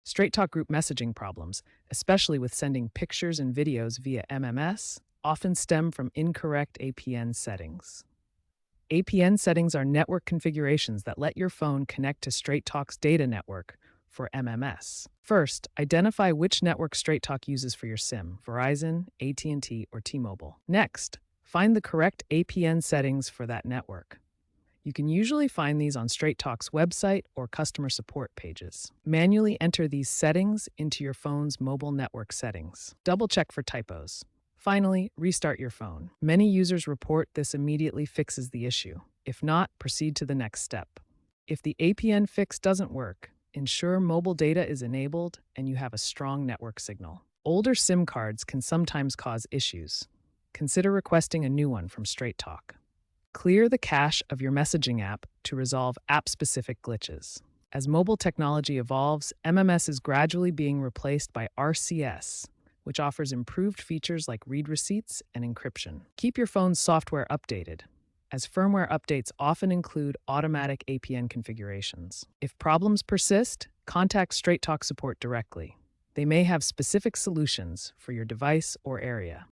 Straight Talk group messaging problems, especially with sending pictures and videos via MMS, often stem from incorrect APN settings. APN settings are network configurations that let your phone connect to Straight Talk's data network for MMS. First, identify which network Straight Talk uses for your SIM, Verizon, AT&T, or T-Mobile. Next, find the correct APN settings for that network. You can usually find these on Straight Talk's website or customer support pages. Manually enter these settings into your phone's mobile network settings. Double-check for typos. Finally, restart your phone. Many users report this immediately fixes the issue. If not, proceed to the next step. If the APN fix doesn't work, ensure mobile data is enabled and you have a strong network signal. Older SIM cards can sometimes cause issues. Consider requesting a new one from Straight Talk. Clear the cache of your messaging app to resolve app-specific glitches. As mobile technology evolves, MMS is gradually being replaced by RCS, which offers improved features like read receipts and encryption. Keep your phone's software updated, as firmware updates often include automatic APN configurations. If problems persist, contact Straight Talk support directly. They may have specific solutions for your device or area.